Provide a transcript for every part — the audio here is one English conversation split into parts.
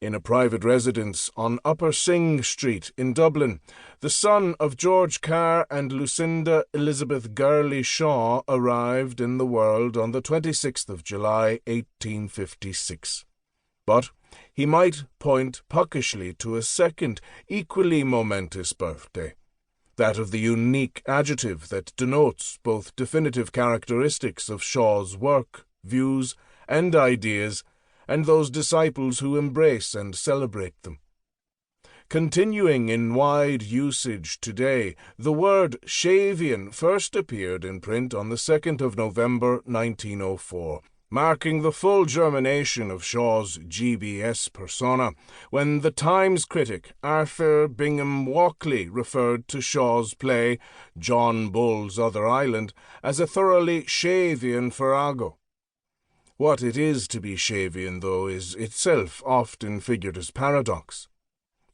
In a private residence on Upper Sing Street in Dublin, the son of George Carr and Lucinda Elizabeth Gurley Shaw arrived in the world on the 26th of July, 1856. But he might point puckishly to a second, equally momentous birthday, that of the unique adjective that denotes both definitive characteristics of Shaw's work, views, and ideas, and those disciples who embrace and celebrate them. Continuing in wide usage today, the word Shavian first appeared in print on the 2nd of November 1904, marking the full germination of Shaw's GBS persona, when the Times critic Arthur Bingham Walkley referred to Shaw's play John Bull's Other Island as a thoroughly Shavian farrago. What it is to be Shavian, though, is itself often figured as paradox.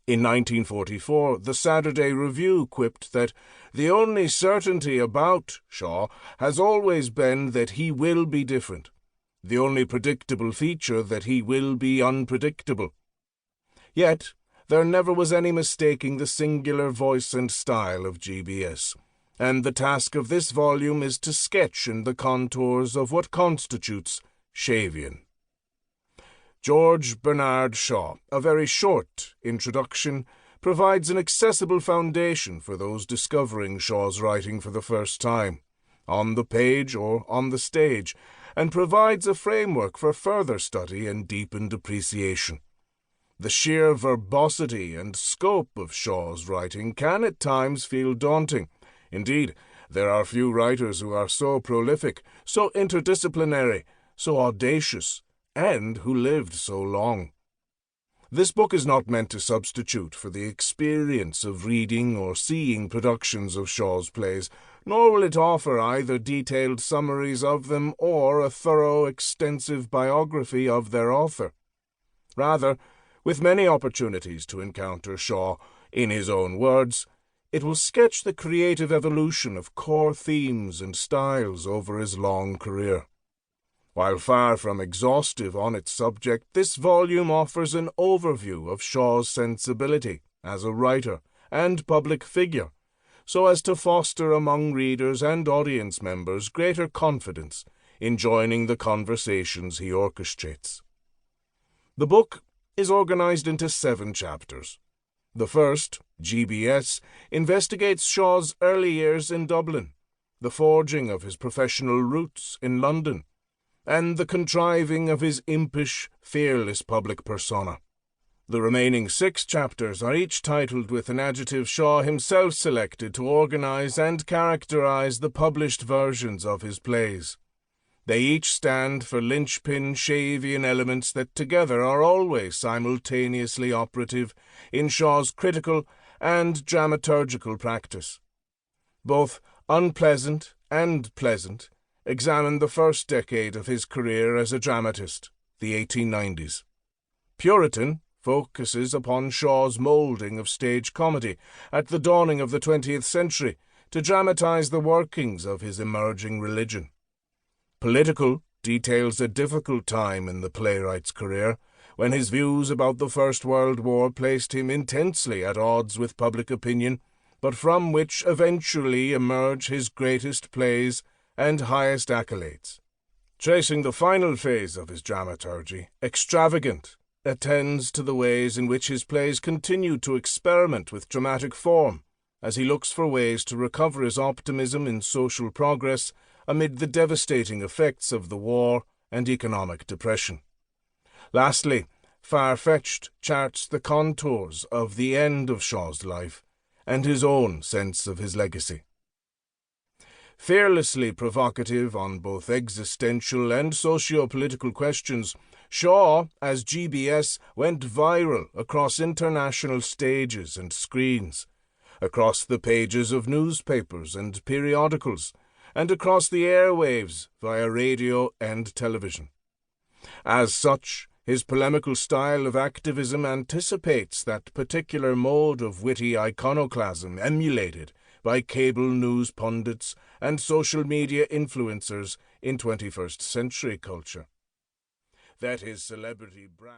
In 1944, the Saturday Review quipped that the only certainty about Shaw has always been that he will be different, the only predictable feature that he will be unpredictable. Yet there never was any mistaking the singular voice and style of GBS, and the task of this volume is to sketch in the contours of what constitutes Shavian. George Bernard Shaw, a very short introduction, provides an accessible foundation for those discovering Shaw's writing for the first time, on the page or on the stage, and provides a framework for further study and deepened appreciation. The sheer verbosity and scope of Shaw's writing can at times feel daunting. Indeed, there are few writers who are so prolific, so interdisciplinary, so audacious, and who lived so long. This book is not meant to substitute for the experience of reading or seeing productions of Shaw's plays, nor will it offer either detailed summaries of them or a thorough, extensive biography of their author. Rather, with many opportunities to encounter Shaw, in his own words, it will sketch the creative evolution of core themes and styles over his long career. While far from exhaustive on its subject, this volume offers an overview of Shaw's sensibility as a writer and public figure, so as to foster among readers and audience members greater confidence in joining the conversations he orchestrates. The book is organized into 7 chapters. The first, GBS, investigates Shaw's early years in Dublin, the forging of his professional roots in London, and the contriving of his impish, fearless public persona. The remaining 6 chapters are each titled with an adjective Shaw himself selected to organize and characterize the published versions of his plays. They each stand for linchpin Shavian elements that together are always simultaneously operative in Shaw's critical and dramaturgical practice. Both unpleasant and pleasant examine the first decade of his career as a dramatist, the 1890s. Puritan focuses upon Shaw's moulding of stage comedy at the dawning of the 20th century to dramatize the workings of his emerging religion. Political details a difficult time in the playwright's career, when his views about the First World War placed him intensely at odds with public opinion, but from which eventually emerge his greatest plays and highest accolades. Tracing the final phase of his dramaturgy, Extravagant attends to the ways in which his plays continue to experiment with dramatic form, as he looks for ways to recover his optimism in social progress amid the devastating effects of the war and economic depression. Lastly, Far-Fetched charts the contours of the end of Shaw's life and his own sense of his legacy. Fearlessly provocative on both existential and socio-political questions, Shaw, as GBS, went viral across international stages and screens, across the pages of newspapers and periodicals, and across the airwaves via radio and television. As such, his polemical style of activism anticipates that particular mode of witty iconoclasm emulated by cable news pundits and social media influencers in 21st century culture. That his celebrity brand